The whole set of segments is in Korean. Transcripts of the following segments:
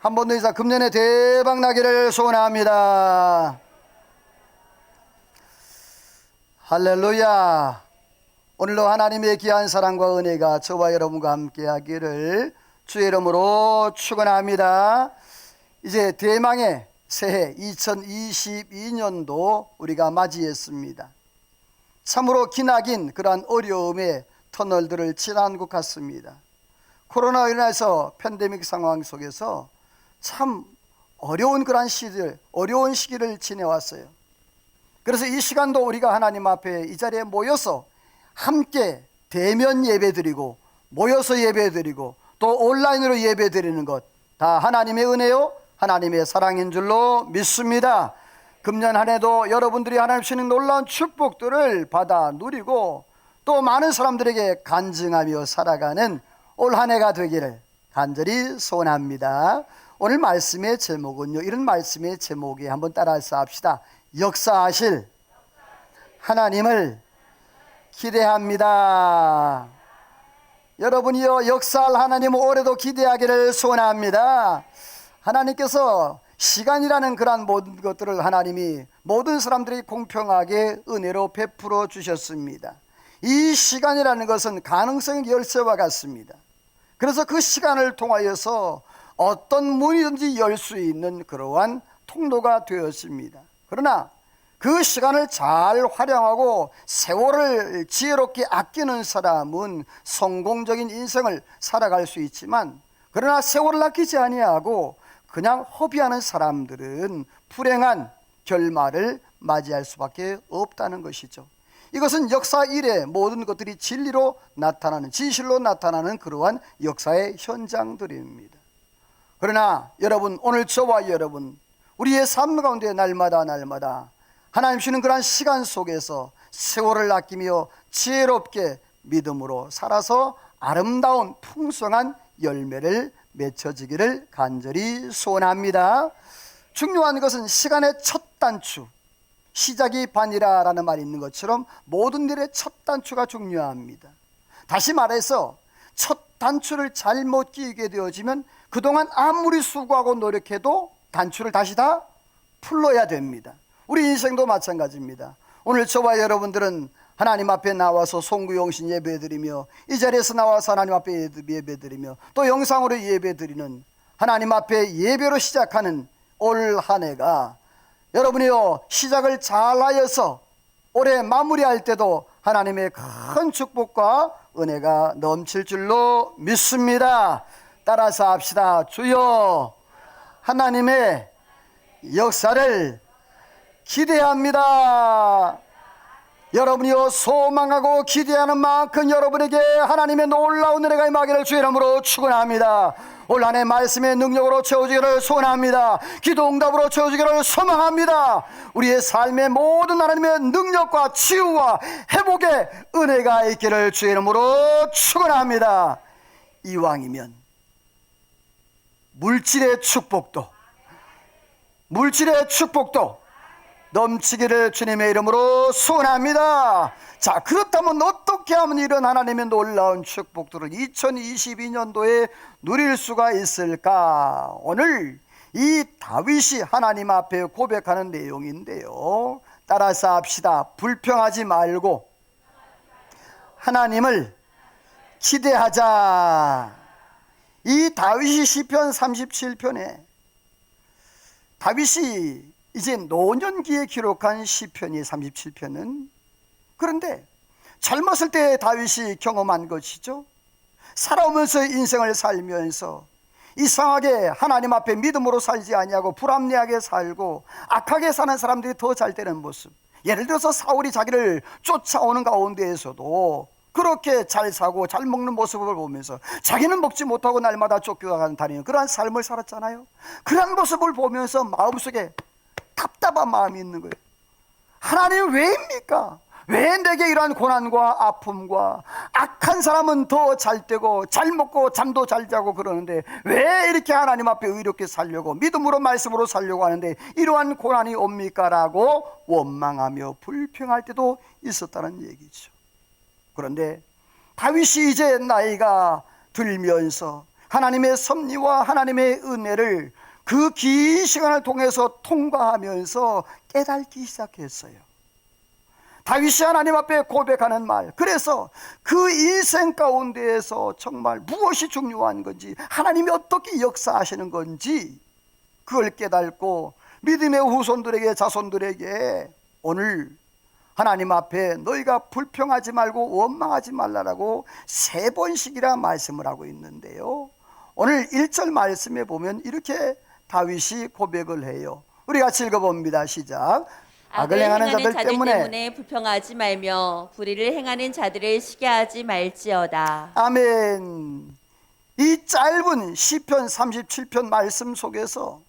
한 번 더 인사, 금년에 대박 나기를 소원합니다. 할렐루야. 오늘도 하나님의 귀한 사랑과 은혜가 저와 여러분과 함께 하기를 주의 이름으로 축원합니다. 이제 대망의 새해 2022년도 우리가 맞이했습니다. 참으로 기나긴 그러한 어려움의 터널들을 지난 것 같습니다. 코로나로 인해서 팬데믹 상황 속에서 참 어려운 그러한 시들, 어려운 시기를 지내왔어요. 그래서 이 시간도 우리가 하나님 앞에 이 자리에 모여서 함께 대면 예배드리고 모여서 예배드리고 또 온라인으로 예배드리는 것 다 하나님의 은혜요, 하나님의 사랑인 줄로 믿습니다. 금년 한 해도 여러분들이 하나님 주시는 놀라운 축복들을 받아 누리고 또 많은 사람들에게 간증하며 살아가는 올 한 해가 되기를 간절히 소원합니다. 오늘 말씀의 제목은요, 이런 말씀의 제목에 한번 따라서 합시다. 역사하실 하나님을 기대합니다. 여러분이요, 역사할 하나님을 올해도 기대하기를 소원합니다. 하나님께서 시간이라는 그러한 모든 것들을 하나님이 모든 사람들이 공평하게 은혜로 베풀어 주셨습니다. 이 시간이라는 것은 가능성의 열쇠와 같습니다. 그래서 그 시간을 통하여서 어떤 문이든지 열 수 있는 그러한 통로가 되었습니다. 그러나 그 시간을 잘 활용하고 세월을 지혜롭게 아끼는 사람은 성공적인 인생을 살아갈 수 있지만, 그러나 세월을 아끼지 아니하고 그냥 허비하는 사람들은 불행한 결말을 맞이할 수밖에 없다는 것이죠. 이것은 역사 이래 모든 것들이 진리로 나타나는, 진실로 나타나는 그러한 역사의 현장들입니다. 그러나 여러분, 오늘 저와 여러분, 우리의 삶 가운데 날마다 하나님 주시는 그러한 시간 속에서 세월을 아끼며 지혜롭게 믿음으로 살아서 아름다운 풍성한 열매를 맺혀지기를 간절히 소원합니다. 중요한 것은 시간의 첫 단추, 시작이 반이라라는 말이 있는 것처럼 모든 일의 첫 단추가 중요합니다. 다시 말해서 첫 단추를 잘못 끼게 되어지면 그동안 아무리 수고하고 노력해도 단추를 다시 다 풀어야 됩니다. 우리 인생도 마찬가지입니다. 오늘 저와 여러분들은 하나님 앞에 나와서 송구영신 예배드리며 이 자리에서 나와서 하나님 앞에 예배드리며 또 영상으로 예배드리는 하나님 앞에 예배로 시작하는 올 한 해가 여러분이요, 시작을 잘하여서 올해 마무리할 때도 하나님의 큰 축복과 은혜가 넘칠 줄로 믿습니다. 따라서 합시다. 주여, 하나님의 역사를 기대합니다. 여러분이요, 소망하고 기대하는 만큼 여러분에게 하나님의 놀라운 은혜가 임하기를 주의 이름으로 축원합니다. 올 한 해 말씀의 능력으로 채워지기를 소원합니다. 기도 응답으로 채워지기를 소망합니다. 우리의 삶의 모든 하나님의 능력과 치유와 회복의 은혜가 있기를 주의 이름으로 축원합니다. 이왕이면 물질의 축복도 넘치기를 주님의 이름으로 소원합니다. 자, 그렇다면 어떻게 하면 이런 하나님의 놀라운 축복들을 2022년도에 누릴 수가 있을까? 오늘 이 다윗이 하나님 앞에 고백하는 내용인데요, 따라서 합시다. 불평하지 말고 하나님을 기대하자. 이 다윗이 시편 37편에 다윗이 이제 노년기에 기록한 시편이 37편은, 그런데 젊었을 때 다윗이 경험한 것이죠. 살아오면서 인생을 살면서 이상하게 하나님 앞에 믿음으로 살지 아니하고 불합리하게 살고 악하게 사는 사람들이 더 잘 되는 모습, 예를 들어서 사울이 자기를 쫓아오는 가운데에서도 그렇게 잘 사고 잘 먹는 모습을 보면서 자기는 먹지 못하고 날마다 쫓겨가는 다니는 그러한 삶을 살았잖아요. 그러한 모습을 보면서 마음속에 답답한 마음이 있는 거예요. 하나님 왜입니까? 왜 내게 이러한 고난과 아픔과 악한 사람은 더 잘 되고 잘 먹고 잠도 잘 자고 그러는데 왜 이렇게 하나님 앞에 의롭게 살려고 믿음으로 말씀으로 살려고 하는데 이러한 고난이 옵니까? 라고 원망하며 불평할 때도 있었다는 얘기죠. 그런데 다윗이 이제 나이가 들면서 하나님의 섭리와 하나님의 은혜를 그 긴 시간을 통해서 통과하면서 깨닫기 시작했어요. 다윗이 하나님 앞에 고백하는 말, 그래서 그 인생 가운데에서 정말 무엇이 중요한 건지, 하나님이 어떻게 역사하시는 건지 그걸 깨닫고 믿음의 후손들에게, 자손들에게 오늘 하나님 앞에 너희가 불평하지 말고 원망하지 말라라고 3번씩이나 말씀을 하고 있는데요, 오늘 1절 말씀에 보면 이렇게 다윗이 고백을 해요. 우리 같이 읽어봅니다. 시작. 악을 행하는 자들 때문에 불평하지 말며 불의를 행하는 자들을 시기하지 말지어다. 아멘. 이 짧은 시편 37편 말씀 속에서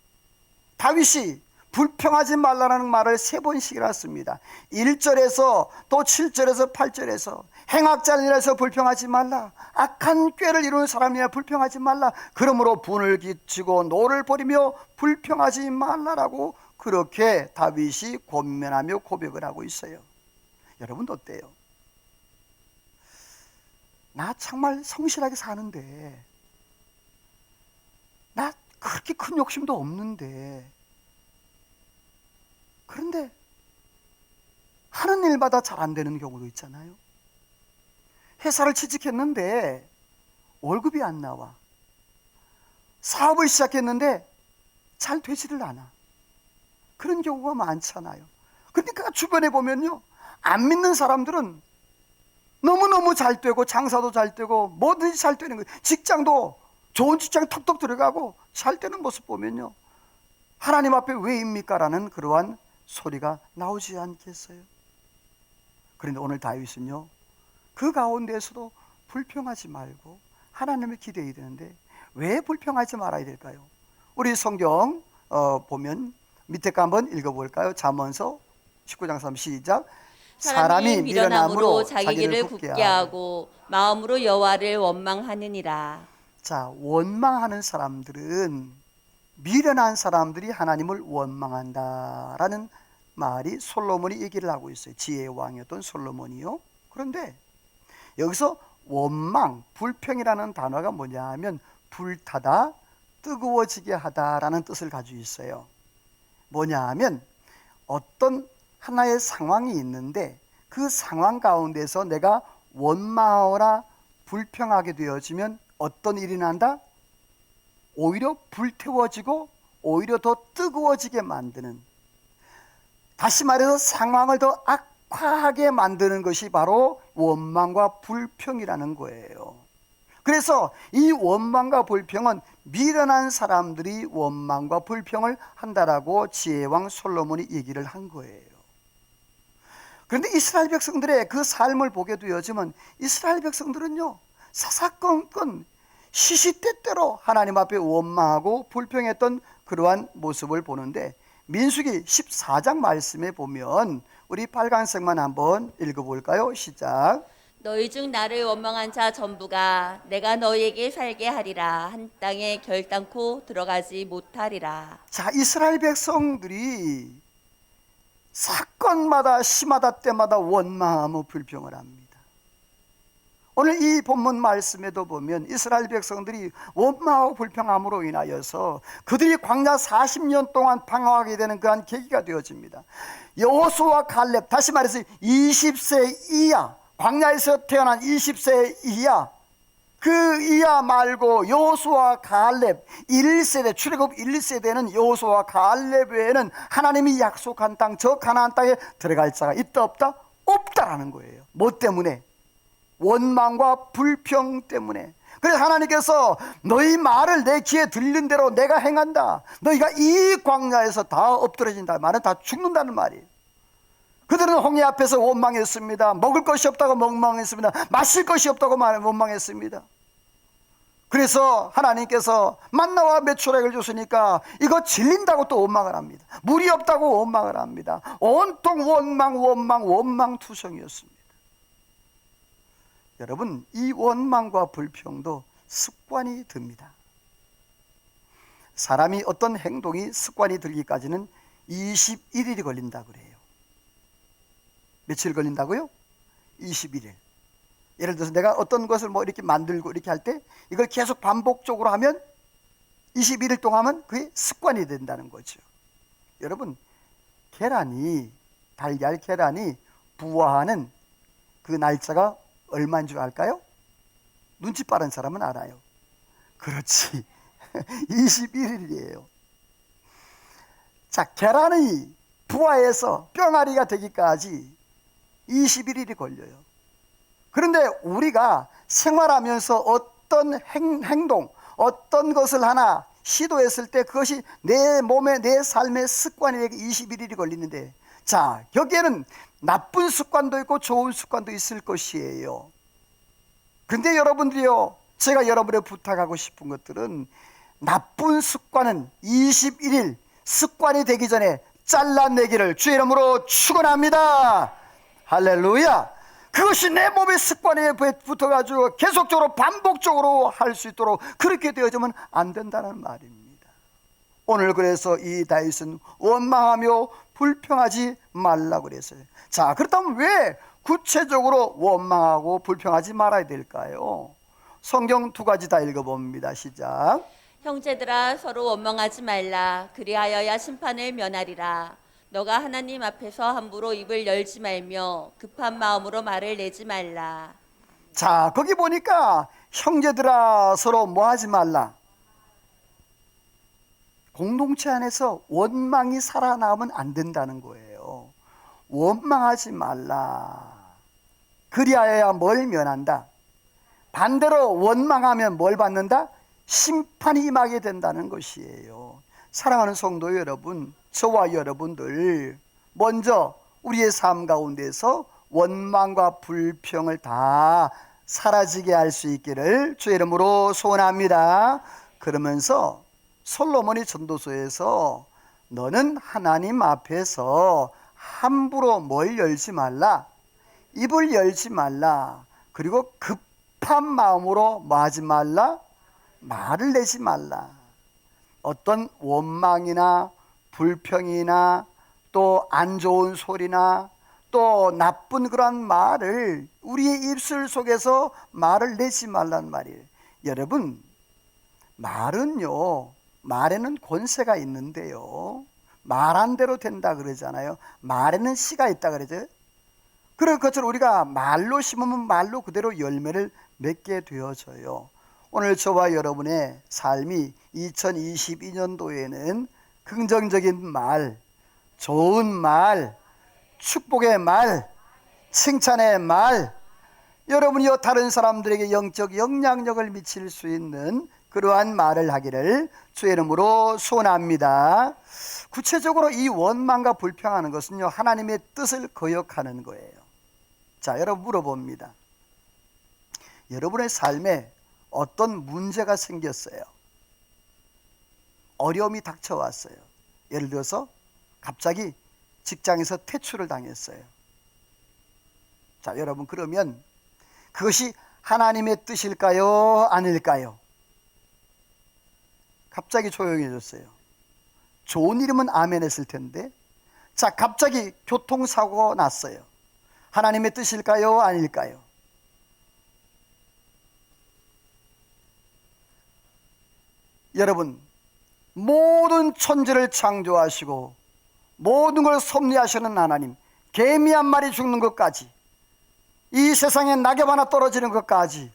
다윗이 불평하지 말라는 말을 3번씩이나 씁니다. 1절에서 또 7절에서 8절에서 행악자니라서 불평하지 말라, 악한 꾀를 이루는 사람이라 불평하지 말라, 그러므로 분을 끼치고 노를 버리며 불평하지 말라라고 그렇게 다윗이 권면하며 고백을 하고 있어요. 여러분 어때요? 나 정말 성실하게 사는데, 나 그렇게 큰 욕심도 없는데, 그런데 하는 일마다 잘 안 되는 경우도 있잖아요. 회사를 취직했는데 월급이 안 나와. 사업을 시작했는데 잘 되지를 않아. 그런 경우가 많잖아요. 그러니까 주변에 보면요, 안 믿는 사람들은 너무너무 잘 되고 장사도 잘 되고 뭐든지 잘 되는 거예요. 직장도 좋은 직장에 턱턱 들어가고 잘 되는 모습 보면요, 하나님 앞에 왜입니까? 라는 그러한 소리가 나오지 않겠어요? 그런데 오늘 다윗은요, 그 가운데에서도 불평하지 말고 하나님을 기대해야 되는데 왜 불평하지 말아야 될까요? 우리 성경 보면 밑에 거 한번 읽어볼까요? 잠언서 19장 3 시작. 사람이 미련함으로 자기 길을 굳게 하고 마음으로 여호와를 원망하느니라. 자, 원망하는 사람들은, 미련한 사람들이 하나님을 원망한다라는 말이 솔로몬이 얘기를 하고 있어요. 지혜의 왕이었던 솔로몬이요. 그런데 여기서 원망, 불평이라는 단어가 뭐냐 하면 불타다, 뜨거워지게 하다라는 뜻을 가지고 있어요. 뭐냐 하면 어떤 하나의 상황이 있는데 그 상황 가운데서 내가 원망하거나 불평하게 되어지면 어떤 일이 난다? 오히려 불태워지고 오히려 더 뜨거워지게 만드는, 다시 말해서 상황을 더 악화하게 만드는 것이 바로 원망과 불평이라는 거예요. 그래서 이 원망과 불평은 미련한 사람들이 원망과 불평을 한다라고 지혜왕 솔로몬이 얘기를 한 거예요. 그런데 이스라엘 백성들의 그 삶을 보게 되어지면 이스라엘 백성들은요, 사사건건 시시때때로 하나님 앞에 원망하고 불평했던 그러한 모습을 보는데, 민수기 14장 말씀에 보면 우리 빨간색만 한번 읽어볼까요? 시작. 너희 중 나를 원망한 자 전부가 내가 너희에게 살게 하리라. 한 땅에 결단코 들어가지 못하리라. 자, 이스라엘 백성들이 사건마다 시마다 때마다 원망하며 불평을 합니다. 오늘 이 본문 말씀에도 보면 이스라엘 백성들이 원망하고 불평함으로 인하여서 그들이 광야 40년 동안 방황하게 되는 그한 계기가 되어집니다. 여호수아와 갈렙, 다시 말해서 20세 이하, 광야에서 태어난 20세 이하, 그 이하 말고 여호수아와 갈렙 1세대, 출애굽 1세대는 여호수아와 갈렙 외에는 하나님이 약속한 땅, 저 가나안 땅에 들어갈 자가 있다 없다? 없다라는 거예요. 뭐 때문에? 원망과 불평 때문에. 그래서 하나님께서 너희 말을 내 귀에 들린 대로 내가 행한다, 너희가 이 광야에서 다 엎드러진다, 말은 다 죽는다는 말이에요. 그들은 홍해 앞에서 원망했습니다. 먹을 것이 없다고 원망했습니다. 마실 것이 없다고 원망했습니다. 그래서 하나님께서 만나와 메추라기를 줬으니까 이거 질린다고 또 원망을 합니다. 물이 없다고 원망을 합니다. 온통 원망투성이었습니다. 여러분, 이 원망과 불평도 습관이 듭니다. 사람이 어떤 행동이 습관이 들기까지는 21일이 걸린다고 그래요. 며칠 걸린다고요? 21일. 예를 들어서 내가 어떤 것을 뭐 이렇게 만들고 이렇게 할 때 이걸 계속 반복적으로 하면 21일 동안 하면 그게 습관이 된다는 거죠. 여러분, 달걀 계란이 부화하는 그 날짜가 얼마인 줄 알까요? 눈치 빠른 사람은 알아요. 그렇지. 21일이에요. 자, 계란이 부화해서 뿅아리가 되기까지 21일이 걸려요. 그런데 우리가 생활하면서 어떤 행동, 어떤 것을 하나 시도했을 때 그것이 내 몸에, 내 삶의 습관이 되기 21일이 걸리는데, 자, 여기에는 나쁜 습관도 있고 좋은 습관도 있을 것이에요. 근데 여러분들이요, 제가 여러분에 부탁하고 싶은 것들은 나쁜 습관은 21일 습관이 되기 전에 잘라내기를 주의 이름으로 축원합니다. 할렐루야. 그것이 내 몸의 습관에 붙어가지고 계속적으로 반복적으로 할 수 있도록 그렇게 되어지면 안 된다는 말입니다. 오늘 그래서 이 다윗은 원망하며 불평하지 말라고 그랬어요. 자, 그렇다면 왜 구체적으로 원망하고 불평하지 말아야 될까요? 성경 두 가지 다 읽어봅니다. 시작. 형제들아 서로 원망하지 말라. 그리하여야 심판을 면하리라. 너가 하나님 앞에서 함부로 입을 열지 말며 급한 마음으로 말을 내지 말라. 자, 거기 보니까 형제들아 서로 뭐 하지 말라. 공동체 안에서 원망이 살아나면 안 된다는 거예요. 원망하지 말라. 그리하여야 뭘 면한다. 반대로 원망하면 뭘 받는다? 심판이 임하게 된다는 것이에요. 사랑하는 성도 여러분, 저와 여러분들 먼저 우리의 삶 가운데서 원망과 불평을 다 사라지게 할 수 있기를 주의 이름으로 소원합니다. 그러면서 솔로몬이 전도서에서 너는 하나님 앞에서 함부로 뭘 열지 말라, 입을 열지 말라, 그리고 급한 마음으로 뭐 하지 말라, 말을 내지 말라. 어떤 원망이나 불평이나 또 안 좋은 소리나 또 나쁜 그런 말을 우리의 입술 속에서 말을 내지 말란 말이에요. 여러분, 말에는 권세가 있는데요, 말한 대로 된다 그러잖아요. 말에는 씨가 있다 그러죠. 그런 것처럼 우리가 말로 심으면 말로 그대로 열매를 맺게 되어져요. 오늘 저와 여러분의 삶이 2022년도에는 긍정적인 말, 좋은 말, 축복의 말, 칭찬의 말, 여러분이요 다른 사람들에게 영적 영향력을 미칠 수 있는 그러한 말을 하기를 주의 이름으로 소원합니다. 구체적으로 이 원망과 불평하는 것은요, 하나님의 뜻을 거역하는 거예요. 자, 여러분 물어봅니다. 여러분의 삶에 어떤 문제가 생겼어요. 어려움이 닥쳐왔어요. 예를 들어서 갑자기 직장에서 퇴출을 당했어요. 자, 여러분 그러면 그것이 하나님의 뜻일까요? 아닐까요? 갑자기 조용해졌어요. 좋은 일이면 아멘 했을 텐데, 자, 갑자기 교통사고가 났어요. 하나님의 뜻일까요? 아닐까요? 여러분, 모든 천지를 창조하시고 모든 걸 섭리하시는 하나님, 개미 한 마리 죽는 것까지, 이 세상에 낙엽 하나 떨어지는 것까지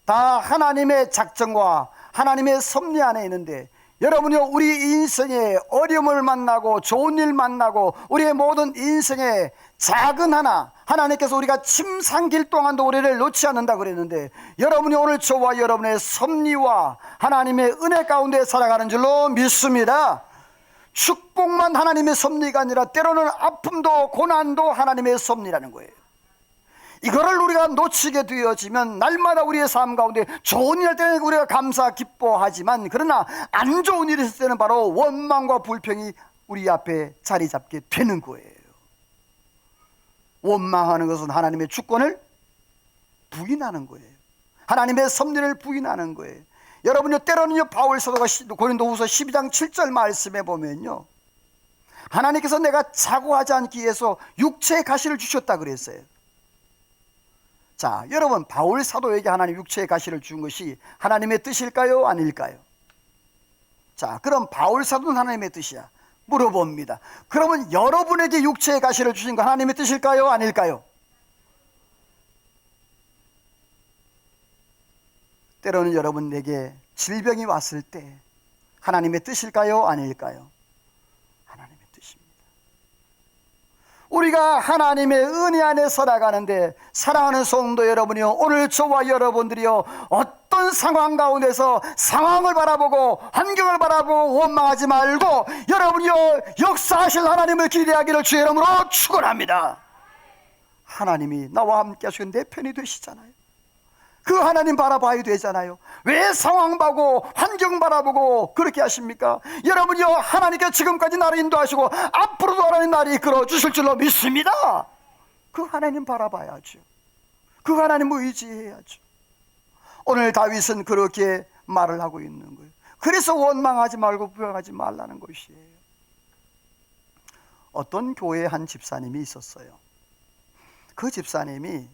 다 하나님의 작정과 하나님의 섭리 안에 있는데, 여러분이요 우리 인생에 어려움을 만나고 좋은 일 만나고 우리의 모든 인생에 작은 하나, 하나님께서 우리가 침 삼킬 동안도 우리를 놓지 않는다 그랬는데, 여러분이 오늘 저와 여러분의 섭리와 하나님의 은혜 가운데 살아가는 줄로 믿습니다. 축복만 하나님의 섭리가 아니라 때로는 아픔도 고난도 하나님의 섭리라는 거예요. 이거를 우리가 놓치게 되어지면 날마다 우리의 삶 가운데 좋은 일 할 때는 우리가 감사 기뻐하지만, 그러나 안 좋은 일이 있을 때는 바로 원망과 불평이 우리 앞에 자리 잡게 되는 거예요. 원망하는 것은 하나님의 주권을 부인하는 거예요. 하나님의 섭리를 부인하는 거예요. 여러분요, 때로는요, 바울 사도가 고린도후서 12장 7절 말씀에 보면요, 하나님께서 내가 자고하지 않기 위해서 육체의 가시를 주셨다 그랬어요. 자, 여러분, 바울 사도에게 하나님 육체의 가시를 준 것이 하나님의 뜻일까요? 아닐까요? 자, 그럼 바울 사도는 하나님의 뜻이야. 물어봅니다. 그러면 여러분에게 육체의 가시를 주신 거 하나님의 뜻일까요? 아닐까요? 때로는 여러분에게 질병이 왔을 때 하나님의 뜻일까요? 아닐까요? 하나님의 뜻입니다. 우리가 하나님의 은혜 안에 살아가는데, 사랑하는 성도 여러분이요, 오늘 저와 여러분들이요, 어떤 상황 가운데서 상황을 바라보고 환경을 바라보고 원망하지 말고 여러분이요, 역사하실 하나님을 기대하기를 주의 이름으로 축원합니다. 하나님이 나와 함께 하시고 내 편이 되시잖아요. 그 하나님 바라봐야 되잖아요. 왜 상황 보고 환경 바라보고 그렇게 하십니까? 여러분이요, 하나님께 지금까지 나를 인도하시고 앞으로도 하나님 나를 이끌어 주실 줄로 믿습니다. 그 하나님 바라봐야죠. 그 하나님 의지해야죠. 오늘 다윗은 그렇게 말을 하고 있는 거예요. 그래서 원망하지 말고 불평하지 말라는 것이에요. 어떤 교회에 한 집사님이 있었어요. 그 집사님이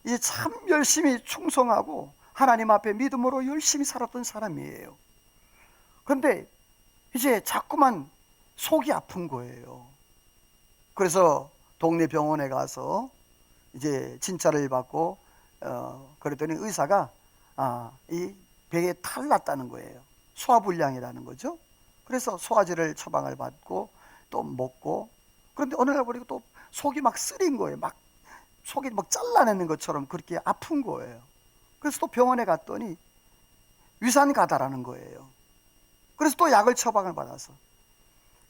이제 참 열심히 충성하고 하나님 앞에 믿음으로 열심히 살았던 사람이에요. 그런데 이제 자꾸만 속이 아픈 거예요. 그래서 동네 병원에 가서 이제 진찰을 받고 그랬더니 의사가 이 배에 탈 났다는 거예요. 소화불량이라는 거죠. 그래서 소화제를 처방을 받고 또 먹고, 그런데 어느 날 보니까 또 속이 막 쓰린 거예요. 막 속이 막 잘라내는 것처럼 그렇게 아픈 거예요. 그래서 또 병원에 갔더니 위산가다라는 거예요. 그래서 또 약을 처방을 받아서,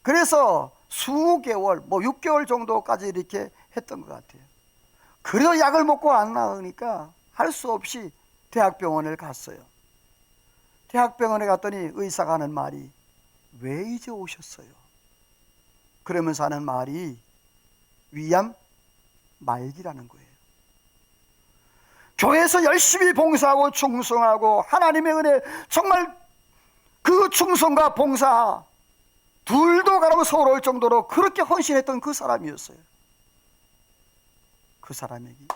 그래서 수개월, 6개월 정도까지 이렇게 했던 것 같아요. 그래도 약을 먹고 안 나으니까 할 수 없이 대학병원을 갔어요. 대학병원에 갔더니 의사가 하는 말이, 왜 이제 오셨어요? 그러면서 하는 말이 위암 말기라는 거예요. 교회에서 열심히 봉사하고 충성하고 하나님의 은혜, 정말 그 충성과 봉사 둘도 가라고 서러울 정도로 그렇게 헌신했던 그 사람이었어요. 그 사람에게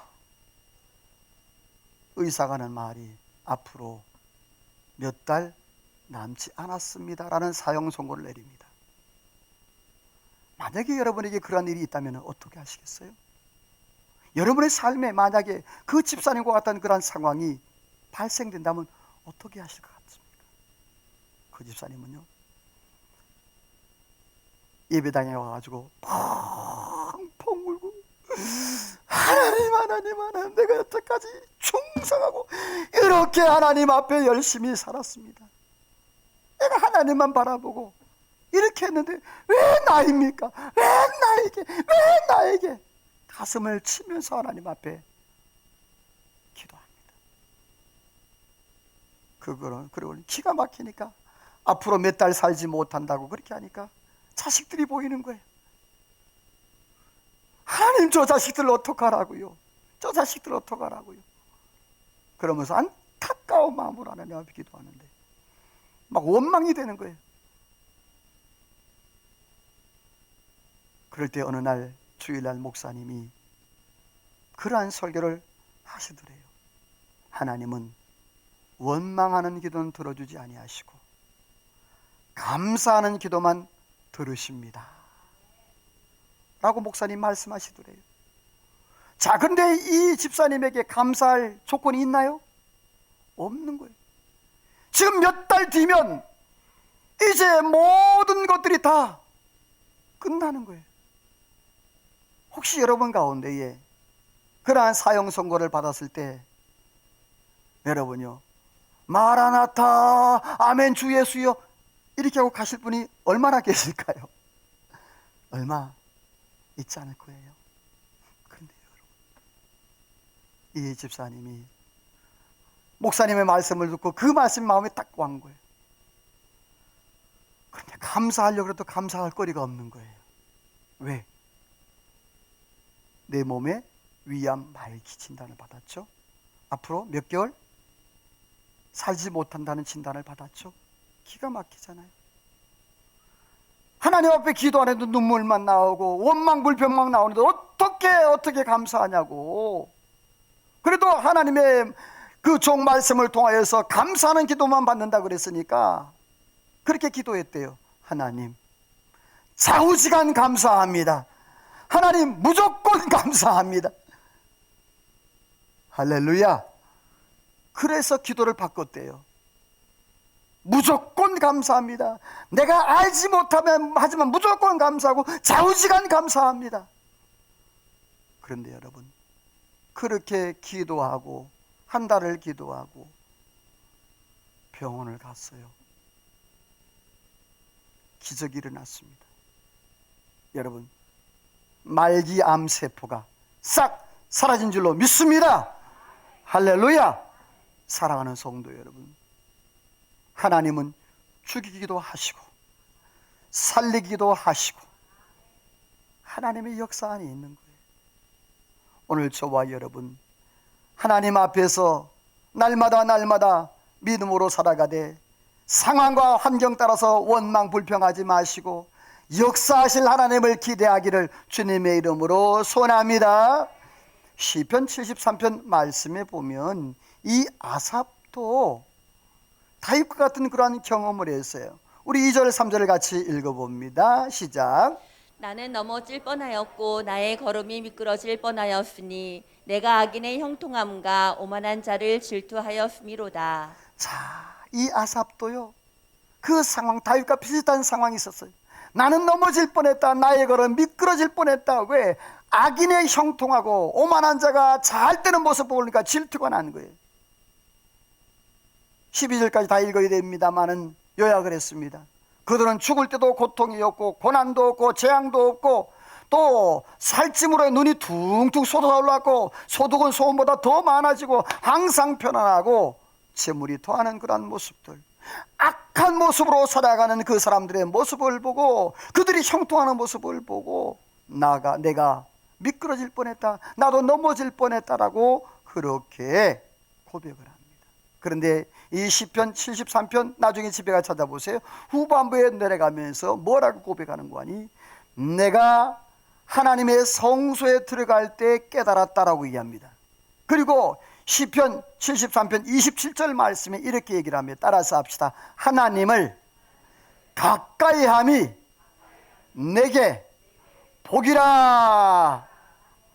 의사가 하는 말이, 앞으로 몇 달 남지 않았습니다라는 사형 선고를 내립니다. 만약에 여러분에게 그런 일이 있다면 어떻게 하시겠어요? 여러분의 삶에 만약에 그 집사님과 같은 그런 상황이 발생된다면 어떻게 하실 것 같습니까? 그 집사님은요, 예배당에 와가지고 펑펑 울고, 하나님, 내가 여태까지 충성하고 이렇게 하나님 앞에 열심히 살았습니다. 내가 하나님만 바라보고 이렇게 했는데 왜 나입니까? 왜 나에게? 가슴을 치면서 하나님 앞에 기도합니다. 그리고 기가 막히니까 앞으로 몇 달 살지 못한다고 그렇게 하니까 자식들이 보이는 거예요. 하나님, 저 자식들 어떡하라고요? 저 자식들 어떡하라고요? 그러면서 안타까운 마음으로 하나님 앞에 기도하는데 막 원망이 되는 거예요. 그럴 때 어느 날 주일날 목사님이 그러한 설교를 하시더래요. 하나님은 원망하는 기도는 들어주지 아니하시고 감사하는 기도만 들으십니다 라고 목사님 말씀하시더래요. 자, 근데 이 집사님에게 감사할 조건이 있나요? 없는 거예요. 지금 몇 달 뒤면 이제 모든 것들이 다 끝나는 거예요. 혹시 여러분 가운데에 그러한 사형 선고를 받았을 때 여러분요, 마라나타 아멘 주 예수여 이렇게 하고 가실 분이 얼마나 계실까요? 얼마 있지 않을 거예요. 그런데 여러분, 이 집사님이 목사님의 말씀을 듣고 그 말씀이 마음에 딱 와 거예요. 그런데 감사하려고 해도 감사할 거리가 없는 거예요. 왜? 내 몸에 위암 말기 진단을 받았죠. 앞으로 몇 개월 살지 못한다는 진단을 받았죠. 기가 막히잖아요. 하나님 앞에 기도 안 해도 눈물만 나오고 원망 불평만 나오는데 어떻게 감사하냐고. 그래도 하나님의 그 종 말씀을 통하여서 감사하는 기도만 받는다 그랬으니까 그렇게 기도했대요. 하나님, 좌우지간 감사합니다. 하나님, 무조건 감사합니다. 할렐루야. 그래서 기도를 바꿨대요. 무조건 감사합니다. 내가 알지 못하면 하지만 무조건 감사하고 좌우지간 감사합니다. 그런데 여러분, 그렇게 기도하고 한 달을 기도하고 병원을 갔어요. 기적이 일어났습니다. 여러분, 말기 암세포가 싹 사라진 줄로 믿습니다. 할렐루야. 사랑하는 성도 여러분, 하나님은 죽이기도 하시고 살리기도 하시고 하나님의 역사 안에 있는 거예요. 오늘 저와 여러분, 하나님 앞에서 날마다 믿음으로 살아가되 상황과 환경 따라서 원망 불평하지 마시고 역사하실 하나님을 기대하기를 주님의 이름으로 소원합니다. 시편 73편 말씀에 보면 이 아삽도 다윗과 같은 그러한 경험을 했어요. 우리 2절 3절을 같이 읽어봅니다. 시작. 나는 넘어질 뻔하였고 나의 걸음이 미끄러질 뻔하였으니 내가 악인의 형통함과 오만한 자를 질투하였음이로다. 자, 이 아삽도요, 그 상황, 다윗과 비슷한 상황이 있었어요. 나는 넘어질 뻔했다. 나의 걸음 미끄러질 뻔했다. 왜? 악인의 형통하고 오만한 자가 잘 되는 모습 보니까 질투가 나는 거예요. 12절까지 다 읽어야 됩니다만은 요약을 했습니다. 그들은 죽을 때도 고통이 없고 고난도 없고 재앙도 없고 또 살찜으로 눈이 퉁퉁 솟아올랐고 소득은 소음보다 더 많아지고 항상 편안하고 재물이 더하는 그러한 모습들, 악한 모습으로 살아가는 그 사람들의 모습을 보고 그들이 형통하는 모습을 보고 내가 미끄러질 뻔했다, 나도 넘어질 뻔했다라고 그렇게 고백을 합니다. 그런데 이 시편 73편 나중에 집에 가 찾아보세요. 후반부에 내려가면서 뭐라고 고백하는 거니? 내가 하나님의 성소에 들어갈 때 깨달았다라고 얘기합니다. 그리고 시편 73편 27절 말씀에 이렇게 얘기를 합니다. 따라서 합시다. 하나님을 가까이함이 내게 복이라.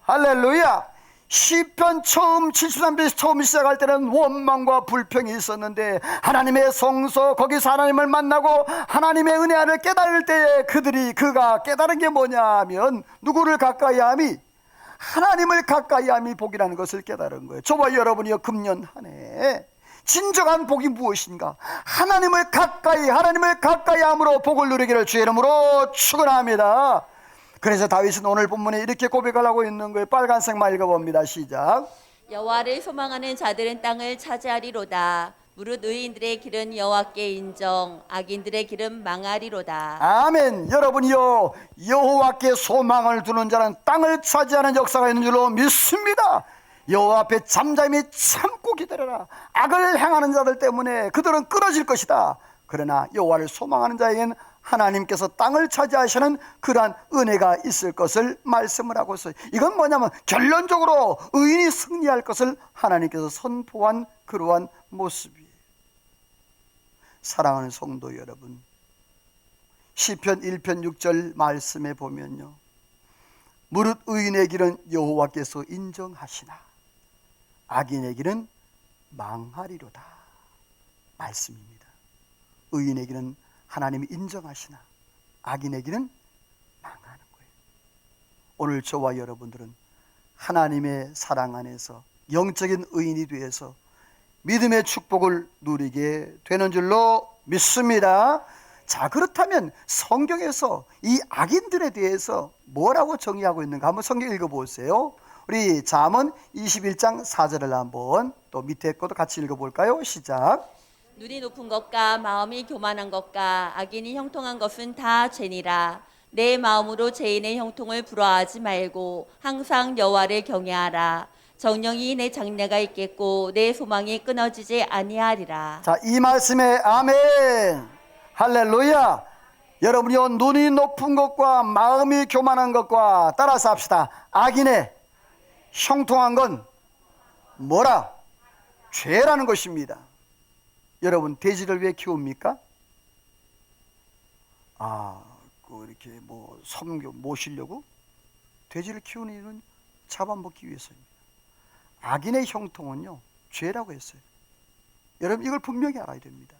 할렐루야. 시편 처음 73편에서 처음 시작할 때는 원망과 불평이 있었는데 하나님의 성소, 거기서 하나님을 만나고 하나님의 은혜를 깨달을 때에 그가 깨달은 게 뭐냐 하면 누구를 가까이함이, 하나님을 가까이함이 복이라는 것을 깨달은 거예요. 저와 여러분이요, 금년 한 해 진정한 복이 무엇인가? 하나님을 가까이함으로 복을 누리기를 주의 이름으로 축원합니다. 그래서 다윗은 오늘 본문에 이렇게 고백하고 있는 거예요. 빨간색만 읽어봅니다. 시작. 여호와를 소망하는 자들은 땅을 차지하리로다. 무릇 의인들의 길은 여호와께 인정, 악인들의 길은 망하리로다. 아멘. 여러분이요, 여호와께 소망을 두는 자는 땅을 차지하는 역사가 있는 줄로 믿습니다. 여호와 앞에 잠잠히 참고 기다려라. 악을 행하는 자들 때문에 그들은 끊어질 것이다. 그러나 여호와를 소망하는 자에게는 하나님께서 땅을 차지하시는 그러한 은혜가 있을 것을 말씀을 하고 있어요. 이건 뭐냐면 결론적으로 의인이 승리할 것을 하나님께서 선포한 그러한 모습이에요. 사랑하는 성도 여러분, 시편 1편 6절 말씀에 보면요, 무릇 의인의 길은 여호와께서 인정하시나 악인의 길은 망하리로다 말씀입니다. 의인의 길은 하나님이 인정하시나 악인의 길은 망하는 거예요. 오늘 저와 여러분들은 하나님의 사랑 안에서 영적인 의인이 되어서 믿음의 축복을 누리게 되는 줄로 믿습니다. 자, 그렇다면 성경에서 이 악인들에 대해서 뭐라고 정의하고 있는가 한번 성경 읽어보세요. 우리 잠언 21장 4절을 한번 또 밑에 것도 같이 읽어볼까요? 시작. 눈이 높은 것과 마음이 교만한 것과 악인이 형통한 것은 다 죄니라. 내 마음으로 죄인의 형통을 부러워하지 말고 항상 여호와를 경외하라. 정령이 내 장래가 있겠고 내 소망이 끊어지지 아니하리라. 자, 이 말씀에 아멘. 할렐루야. 여러분이요, 눈이 높은 것과 마음이 교만한 것과 따라서 합시다. 악인의 형통한 건 뭐라? 죄라는 것입니다. 여러분, 돼지를 왜 키웁니까? 이렇게 모시려고? 돼지를 키우는 이유는 잡아먹기 위해서입니다. 악인의 형통은요, 죄라고 했어요. 여러분, 이걸 분명히 알아야 됩니다.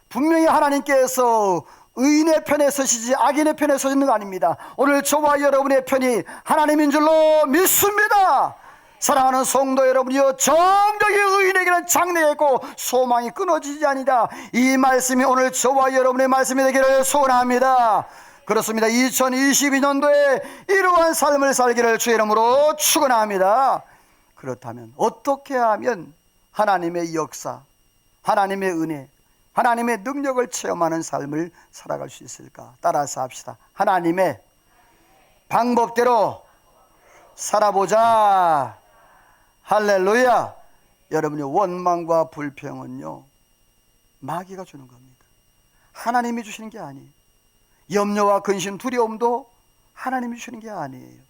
분명히 하나님께서 의인의 편에 서시지 악인의 편에 서시는 거 아닙니다. 오늘 저와 여러분의 편이 하나님인 줄로 믿습니다. 사랑하는 성도 여러분이요, 정적이 의인에게는 장래가 있고 소망이 끊어지지 아니라, 이 말씀이 오늘 저와 여러분의 말씀이 되기를 소원합니다. 그렇습니다. 2022년도에 이러한 삶을 살기를 주의 이름으로 축원합니다. 그렇다면 어떻게 하면 하나님의 역사, 하나님의 은혜, 하나님의 능력을 체험하는 삶을 살아갈 수 있을까? 따라서 합시다. 하나님의 방법대로 살아보자. 할렐루야. 여러분의 원망과 불평은요, 마귀가 주는 겁니다. 하나님이 주시는 게 아니에요. 염려와 근심, 두려움도 하나님이 주시는 게 아니에요.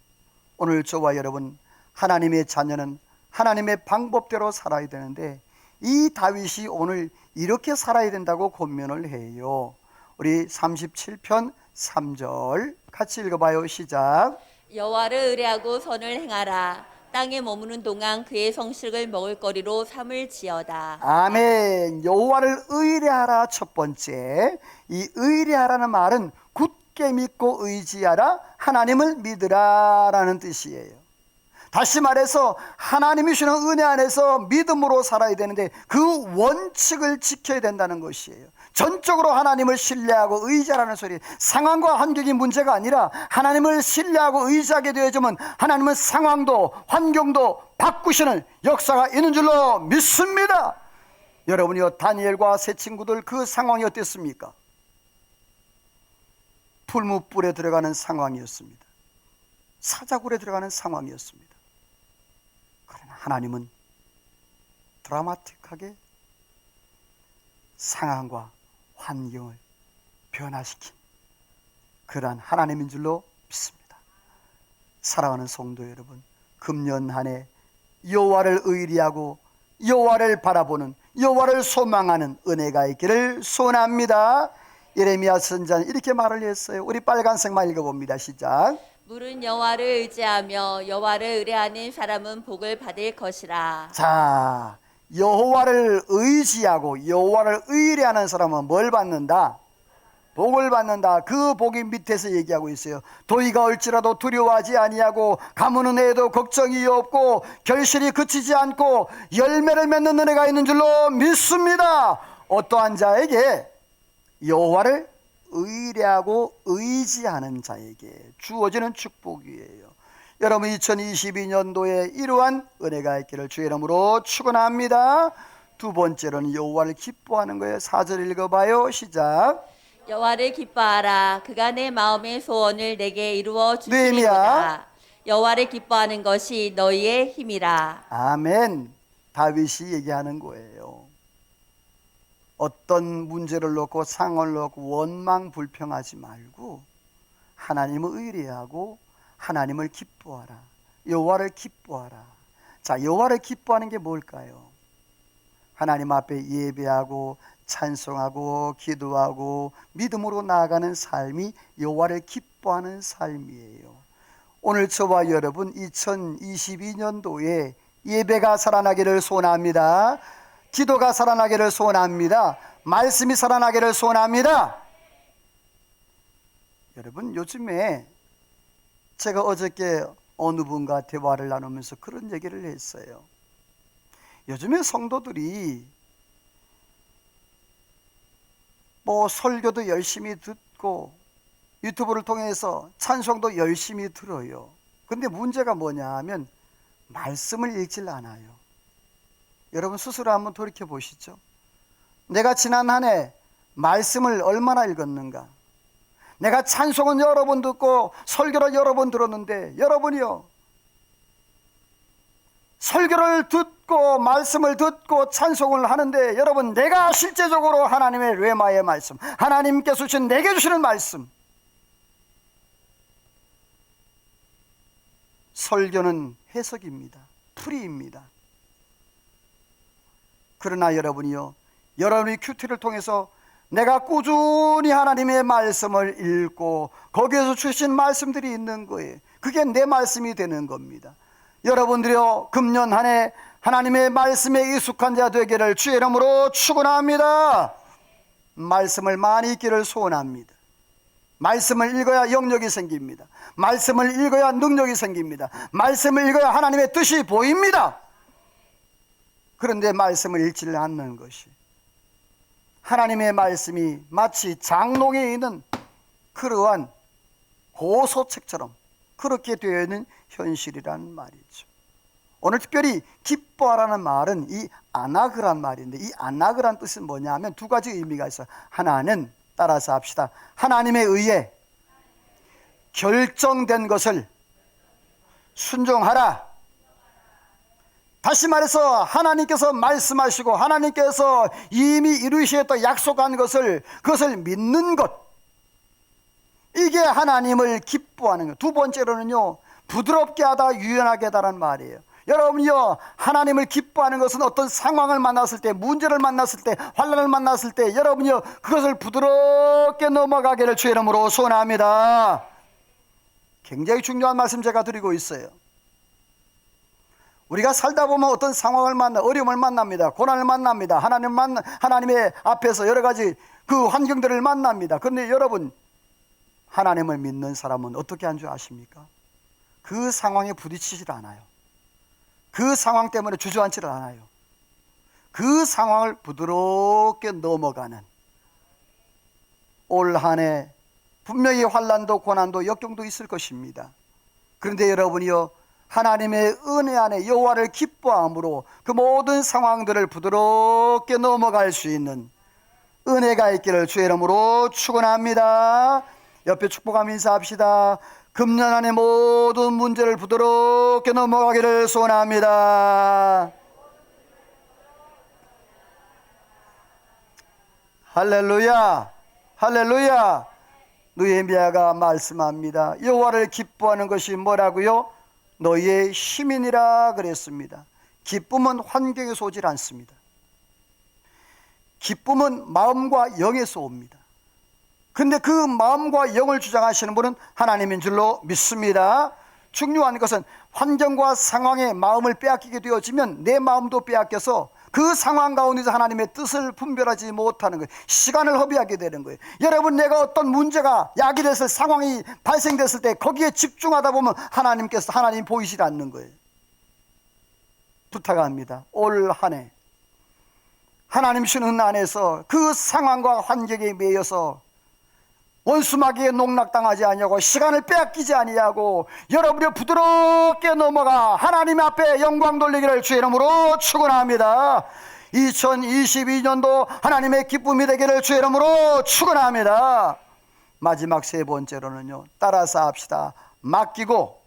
오늘 저와 여러분, 하나님의 자녀는 하나님의 방법대로 살아야 되는데, 이 다윗이 오늘 이렇게 살아야 된다고 권면을 해요. 우리 37편 3절 같이 읽어봐요. 시작. 여호와를 의뢰하고 선을 행하라. 땅에 머무는 동안 그의 성식을 먹을 거리로 삼을지어다. 아멘. 여호와를 의뢰하라. 첫 번째, 이 의뢰하라는 말은 굳게 믿고 의지하라, 하나님을 믿으라라는 뜻이에요. 다시 말해서 하나님이 주시는 은혜 안에서 믿음으로 살아야 되는데, 그 원칙을 지켜야 된다는 것이에요. 전적으로 하나님을 신뢰하고 의지하라는 소리. 상황과 환경이 문제가 아니라 하나님을 신뢰하고 의지하게 되어지면 하나님은 상황도 환경도 바꾸시는 역사가 있는 줄로 믿습니다. 여러분이요, 다니엘과 세 친구들 그 상황이 어땠습니까? 풀무불에 들어가는 상황이었습니다. 사자굴에 들어가는 상황이었습니다. 그러나 하나님은 드라마틱하게 상황과 환경을 변화시킨 그러한 하나님인 줄로 믿습니다. 사랑하는 성도 여러분, 금년 한 해 여호와를 의리하고 여호와를 바라보는, 여호와를 소망하는 은혜가 있기를 소원합니다. 예레미야 선지자는 이렇게 말을 했어요. 우리 빨간색만 읽어봅니다. 시작. 물은 여호와를 의지하며 여호와를 의뢰하는 사람은 복을 받을 것이라. 자, 여호와를 의지하고 여호와를 의뢰하는 사람은 뭘 받는다? 복을 받는다. 그 복이 밑에서 얘기하고 있어요. 도의가 올지라도 두려워하지 아니하고 가무는 해도 걱정이 없고 결실이 그치지 않고 열매를 맺는 은혜가 있는 줄로 믿습니다. 어떠한 자에게? 여호와를 의뢰하고 의지하는 자에게 주어지는 축복이에요. 여러분, 2022년도에 이러한 은혜가 있기를 주의 이름으로 축원합니다. 두 번째로는 여호와를 기뻐하는 거예요. 4절 읽어봐요. 시작. 여호와를 기뻐하라. 그가 내 마음의 소원을 내게 이루어 주시리로다. 여호와를 기뻐하는 것이 너희의 힘이라. 아멘. 다윗이 얘기하는 거예요. 어떤 문제를 놓고 상황을 놓고 원망 불평하지 말고 하나님을 의뢰하고 하나님을 기뻐하라. 여호와를 기뻐하라. 자, 여호와를 기뻐하는 게 뭘까요? 하나님 앞에 예배하고 찬송하고 기도하고 믿음으로 나아가는 삶이 여호와를 기뻐하는 삶이에요. 오늘 저와 여러분 2022년도에 예배가 살아나기를 소원합니다. 기도가 살아나기를 소원합니다. 말씀이 살아나기를 소원합니다. 여러분, 요즘에 제가 어저께 어느 분과 대화를 나누면서 그런 얘기를 했어요. 요즘에 성도들이 설교도 열심히 듣고 유튜브를 통해서 찬송도 열심히 들어요. 근데 문제가 뭐냐 하면 말씀을 읽질 않아요. 여러분, 스스로 한번 돌이켜 보시죠. 내가 지난 한 해 말씀을 얼마나 읽었는가? 내가 찬송은 여러 번 듣고 설교를 여러 번 들었는데, 여러분이요, 설교를 듣고 말씀을 듣고 찬송을 하는데, 여러분, 내가 실제적으로 하나님의 레마의 말씀, 하나님께서 주신 내게 주시는 말씀, 설교는 해석입니다. 풀이입니다. 그러나 여러분이요, 여러분이 큐티를 통해서 내가 꾸준히 하나님의 말씀을 읽고 거기에서 주신 말씀들이 있는 거예요. 그게 내 말씀이 되는 겁니다. 여러분들이요, 금년 한 해 하나님의 말씀에 익숙한 자 되기를 주의 이름으로 축원합니다. 말씀을 많이 읽기를 소원합니다. 말씀을 읽어야 영역이 생깁니다. 말씀을 읽어야 능력이 생깁니다. 말씀을 읽어야 하나님의 뜻이 보입니다. 그런데 말씀을 읽지를 않는 것이, 하나님의 말씀이 마치 장롱에 있는 그러한 고소책처럼 그렇게 되어 있는 현실이란 말이죠. 오늘 특별히 기뻐하라는 말은 이 아나그란 말인데, 이 아나그란 뜻은 뭐냐 하면 두 가지 의미가 있어요. 하나는, 따라서 합시다, 하나님에 의해 결정된 것을 순종하라. 다시 말해서 하나님께서 말씀하시고 하나님께서 이미 이루시겠다 약속한 것을, 그것을 믿는 것, 이게 하나님을 기뻐하는 것. 두 번째로는요, 부드럽게 하다, 유연하게 하다라는 말이에요. 여러분이요, 하나님을 기뻐하는 것은 어떤 상황을 만났을 때, 문제를 만났을 때, 환난을 만났을 때 여러분이요, 그것을 부드럽게 넘어가기를 주의 이름으로 소원합니다. 굉장히 중요한 말씀 제가 드리고 있어요. 우리가 살다 보면 어떤 상황을 어려움을 만납니다. 고난을 만납니다. 하나님의 앞에서 여러 가지 그 환경들을 만납니다. 그런데 여러분, 하나님을 믿는 사람은 어떻게 한 줄 아십니까? 그 상황에 부딪히질 않아요. 그 상황 때문에 주저앉지를 않아요. 그 상황을 부드럽게 넘어가는, 올 한 해 분명히 환난도 고난도 역경도 있을 것입니다. 그런데 여러분이요, 하나님의 은혜 안에 여호와를 기뻐함으로 그 모든 상황들을 부드럽게 넘어갈 수 있는 은혜가 있기를 주의 이름으로 축원합니다. 옆에 축복하며 인사합시다. 금년 안에 모든 문제를 부드럽게 넘어가기를 소원합니다. 할렐루야, 할렐루야. 느헤미야가 말씀합니다. 여호와를 기뻐하는 것이 뭐라고요? 너희의 힘이니라 그랬습니다. 기쁨은 환경에서 오질 않습니다. 기쁨은 마음과 영에서 옵니다. 근데 그 마음과 영을 주장하시는 분은 하나님인 줄로 믿습니다. 중요한 것은 환경과 상황에 마음을 빼앗기게 되어지면 내 마음도 빼앗겨서 그 상황 가운데서 하나님의 뜻을 분별하지 못하는 거예요. 시간을 허비하게 되는 거예요. 여러분, 내가 어떤 문제가 야기됐을, 상황이 발생됐을 때 거기에 집중하다 보면 하나님 보이질 않는 거예요. 부탁합니다. 올 한 해 하나님 주는 안에서 그 상황과 환경에 매여서 원수마귀에 농락당하지 아니하고 시간을 빼앗기지 아니하고 여러분이 부드럽게 넘어가 하나님 앞에 영광 돌리기를 주의 이름으로 축원합니다. 2022년도 하나님의 기쁨이 되기를 주의 이름으로 축원합니다. 마지막 세 번째로는요, 따라서 합시다. 맡기고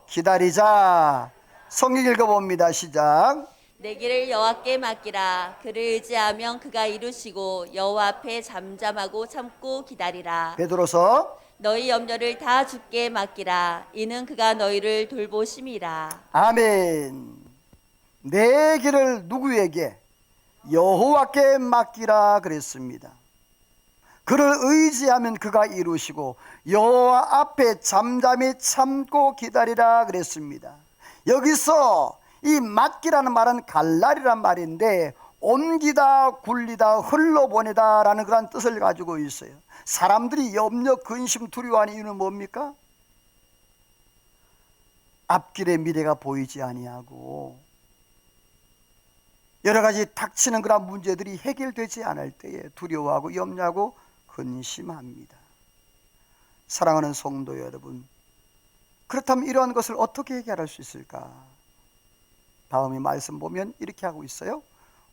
기다리자. 성경 읽어봅니다. 시작. 내 길을 여호와께 맡기라. 그를 의지하면 그가 이루시고 여호와 앞에 잠잠하고 참고 기다리라. 베드로서. 너희 염려를 다 주께 맡기라. 이는 그가 너희를 돌보심이라. 아멘. 내 길을 누구에게? 여호와께 맡기라 그랬습니다. 그를 의지하면 그가 이루시고 여호와 앞에 잠잠히 참고 기다리라 그랬습니다. 여기서 이 맡기라는 말은 갈날이란 말인데, 옮기다, 굴리다, 흘러보내다 라는 그런 뜻을 가지고 있어요. 사람들이 염려, 근심, 두려워하는 이유는 뭡니까? 앞길의 미래가 보이지 아니하고 여러 가지 닥치는 그런 문제들이 해결되지 않을 때에 두려워하고 염려하고 근심합니다. 사랑하는 성도 여러분, 그렇다면 이러한 것을 어떻게 해결할 수 있을까? 다음에 말씀 보면 이렇게 하고 있어요.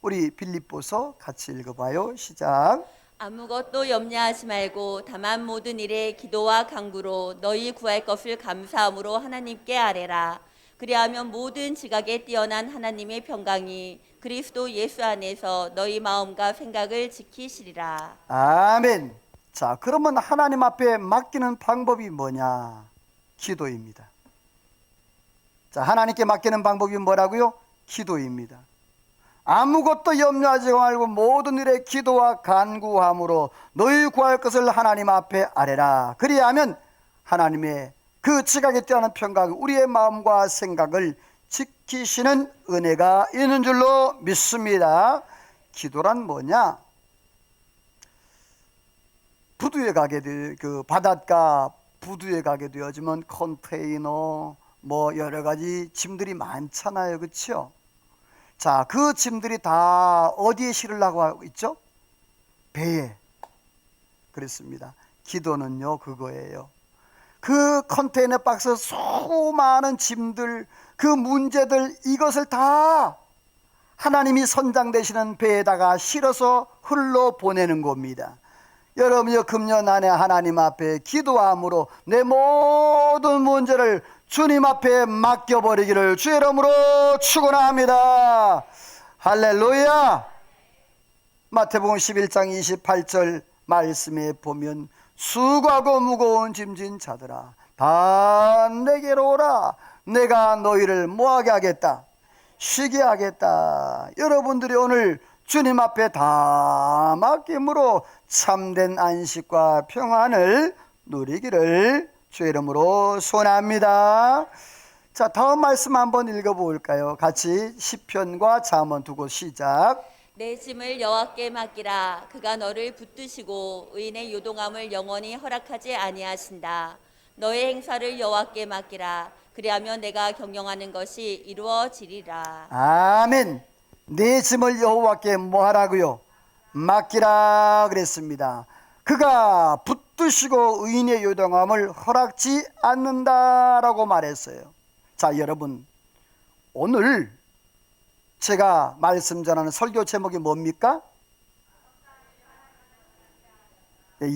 우리 빌립보서 같이 읽어봐요. 시작. 아무것도 염려하지 말고 다만 모든 일에 기도와 간구로 너희 구할 것을 감사함으로 하나님께 아뢰라. 그리하면 모든 지각에 뛰어난 하나님의 평강이 그리스도 예수 안에서 너희 마음과 생각을 지키시리라. 아멘. 자, 그러면 하나님 앞에 맡기는 방법이 뭐냐? 기도입니다. 자, 하나님께 맡기는 방법이 뭐라고요? 기도입니다. 아무것도 염려하지 말고 모든 일에 기도와 간구함으로 너희 구할 것을 하나님 앞에 아뢰라. 그리하면 하나님의 그 지각에 뛰어난 평강 우리의 마음과 생각을 지키시는 은혜가 있는 줄로 믿습니다. 기도란 뭐냐? 부두에 가게 되, 그 바닷가 부두에 가게 되어지면 컨테이너 뭐 여러 가지 짐들이 많잖아요, 그렇죠? 자, 그 짐들이 다 어디에 실으려고 하고 있죠? 배에. 그렇습니다. 기도는요, 그거예요. 그 컨테이너 박스 수많은 짐들, 그 문제들, 이것을 다 하나님이 선장되시는 배에다가 실어서 흘러보내는 겁니다. 여러분이 금년 안에 하나님 앞에 기도함으로 내 모든 문제를 주님 앞에 맡겨버리기를 주의 이름으로 축원합니다. 할렐루야. 마태복음 11장 28절 말씀에 보면 수고하고 무거운 짐진 자들아 다 내게로 오라. 내가 너희를 뭐하게 하겠다? 쉬게 하겠다. 여러분들이 오늘 주님 앞에 다 맡김으로 참된 안식과 평안을 누리기를 주의 이름으로 소원합니다. 자, 다음 말씀 한번 읽어볼까요? 같이 시편과 잠언 두고 시작. 내 짐을 여호와께 맡기라. 그가 너를 붙드시고 의인의 요동함을 영원히 허락하지 아니하신다. 너의 행사를 여호와께 맡기라. 그리하면 내가 경영하는 것이 이루어지리라. 아멘. 내 짐을 여호와께 뭐 하라고요? 맡기라 그랬습니다. 그가 붙드시고 의인의 요동함을 허락지 않는다라고 말했어요. 자, 여러분, 오늘 제가 말씀 전하는 설교 제목이 뭡니까?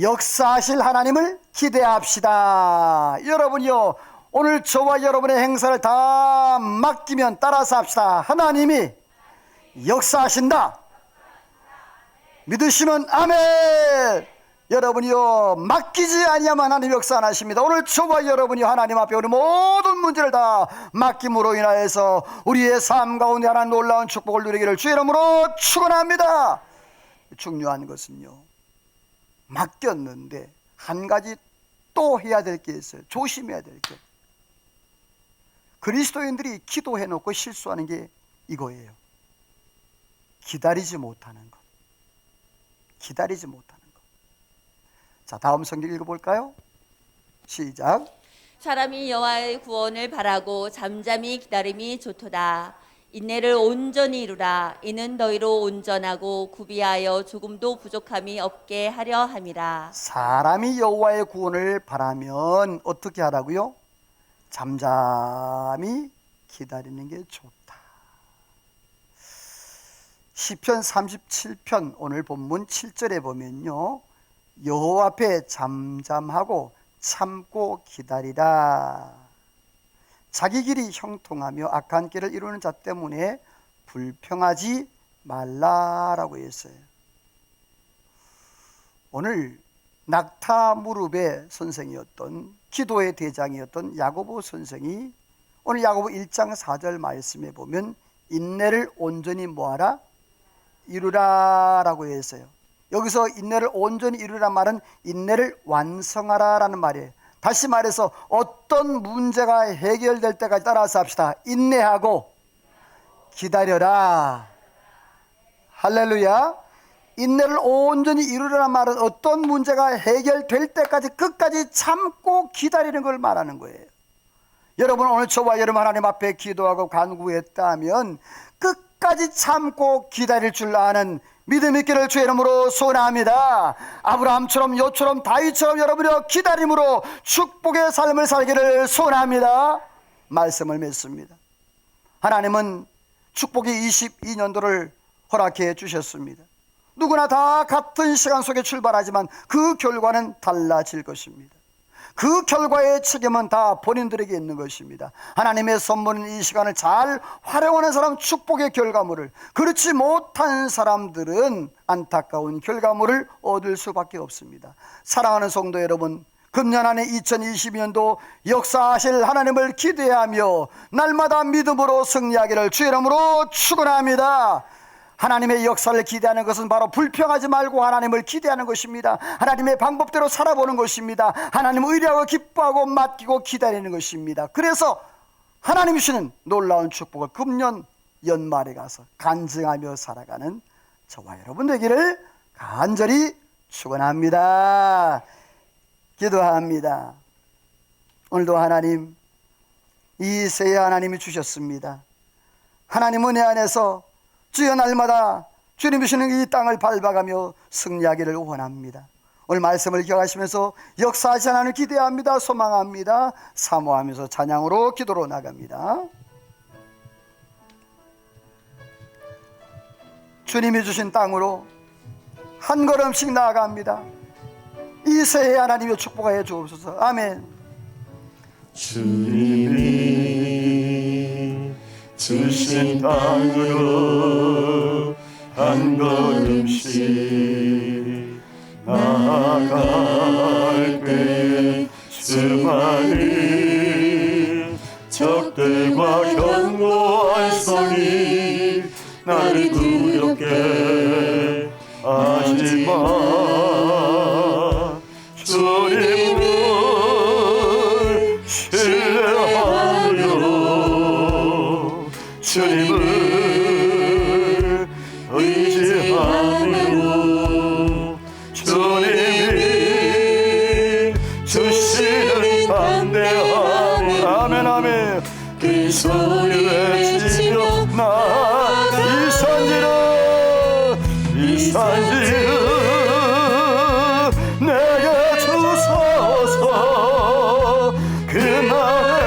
역사하실 하나님을 기대합시다. 여러분이요, 오늘 저와 여러분의 행사를 다 맡기면 따라서 합시다. 하나님이 역사하신다. 믿으시면 아멘. 여러분이요, 맡기지 아니하면 하나님 역사 안 하십니다. 오늘 저와 여러분이 하나님 앞에 우리 모든 문제를 다 맡김으로 인하여서 우리의 삶 가운데 하나님 놀라운 축복을 누리기를 주의 이름으로 축원합니다. 중요한 것은요, 맡겼는데 한 가지 또 해야 될 게 있어요. 조심해야 될 게. 그리스도인들이 기도해놓고 실수하는 게 이거예요. 기다리지 못하는 것. 기다리지 못하는 것. 자, 다음 성경 읽어볼까요? 시작. 사람이 여호와의 구원을 바라고 잠잠히 기다림이 좋도다. 인내를 온전히 이루라. 이는 너희로 온전하고 구비하여 조금도 부족함이 없게 하려 함이라. 사람이 여호와의 구원을 바라면 어떻게 하라고요? 잠잠히 기다리는 게 좋다. 시편 37편 오늘 본문 7절에 보면요, 여호와 앞에 잠잠하고 참고 기다리라. 자기 길이 형통하며 악한 길을 이루는 자 때문에 불평하지 말라라고 했어요. 오늘 낙타 무릎의 선생이었던, 기도의 대장이었던 야고보 선생이 오늘 야고보 1장 4절 말씀에 보면 인내를 온전히 뭐하라? 이루라라고 했어요. 여기서 인내를 온전히 이루라 말은 인내를 완성하라라는 말이에요. 다시 말해서 어떤 문제가 해결될 때까지 따라서 합시다. 인내하고 기다려라. 할렐루야. 인내를 온전히 이루라는 말은 어떤 문제가 해결될 때까지 끝까지 참고 기다리는 걸 말하는 거예요. 여러분, 오늘 저와 여러분 하나님 앞에 기도하고 간구했다면 끝까지 참고 기다릴 줄 아는 믿음 있기를 주의 이름으로 소원합니다. 아브라함처럼 요처럼 다윗처럼 여러분이 기다림으로 축복의 삶을 살기를 소원합니다. 말씀을 맺습니다. 하나님은 축복의 22년도를 허락해 주셨습니다. 누구나 다 같은 시간 속에 출발하지만 그 결과는 달라질 것입니다. 그 결과의 책임은 다 본인들에게 있는 것입니다. 하나님의 선물은 이 시간을 잘 활용하는 사람 축복의 결과물을, 그렇지 못한 사람들은 안타까운 결과물을 얻을 수밖에 없습니다. 사랑하는 성도 여러분, 금년 안에 2022년도 역사하실 하나님을 기대하며 날마다 믿음으로 승리하기를 주의 이름으로 축원합니다. 하나님의 역사를 기대하는 것은 바로 불평하지 말고 하나님을 기대하는 것입니다. 하나님의 방법대로 살아보는 것입니다. 하나님을 의뢰하고 기뻐하고 맡기고 기다리는 것입니다. 그래서 하나님이 주시는 놀라운 축복을 금년 연말에 가서 간증하며 살아가는 저와 여러분 되기를 간절히 축원합니다. 기도합니다. 오늘도 하나님, 이 새해 하나님이 주셨습니다. 하나님 은혜 안에서 주여 날마다 주님이 주시는 이 땅을 밟아가며 승리하기를 원합니다. 오늘 말씀을 기억하시면서 역사하시 하나님을 기대합니다. 소망합니다. 사모하면서 찬양으로 기도로 나갑니다. 주님이 주신 땅으로 한 걸음씩 나아갑니다. 이 새해 하나님의 축복하여 주옵소서. 아멘. 주님이 주신 땅으로 한 걸음씩 나아갈 때에 수많은 적들과 견고한 성이 나를 두렵게 하지만 주님을 신뢰하며 주님을 의지하며 주님이 주시는 담대함 아멘 아멘 그 소리 외치며 나아가 이 산지를 내게 주소서. 그날에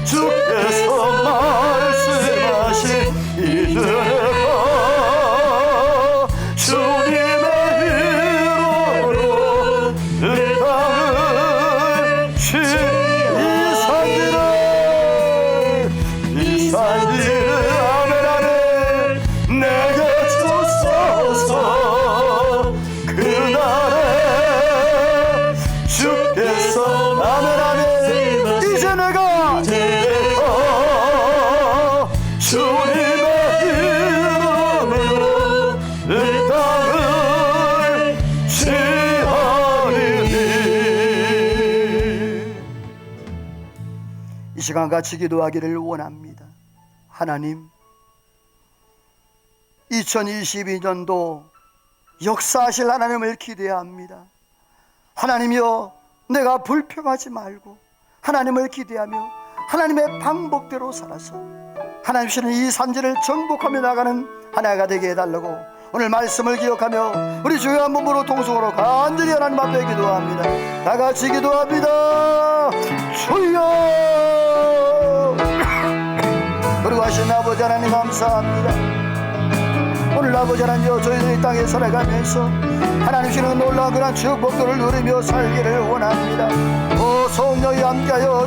주께서 말씀하신 이들과 주님의 이름으로 이 땅을 이 산지를 아멘 아멘 내게 주소서. 그날에 주께서 아멘 아멘 이제 내가 주님의 이름으로 이 땅을 취하리니. 이 시간 같이 기도하기를 원합니다. 하나님, 2022년도 역사하실 하나님을 기대합니다. 하나님이여, 내가 불평하지 말고 하나님을 기대하며 하나님의 방법대로 살아서 하나님 주시는 이 산지를 정복하며 나가는 하나가 되게 해달라고 오늘 말씀을 기억하며 우리 주여 한 몸으로 통성으로 간절히 하나님 앞에 기도합니다. 다 같이 기도합니다. 주여, 그리고 하신 아버지 하나님 감사합니다. 오늘 아버지 하나님여, 저희들이 땅에 살아가면서 하나님 주시는 놀라운 그런 축복들을 누리며 살기를 원합니다. 오 성령이 함께하여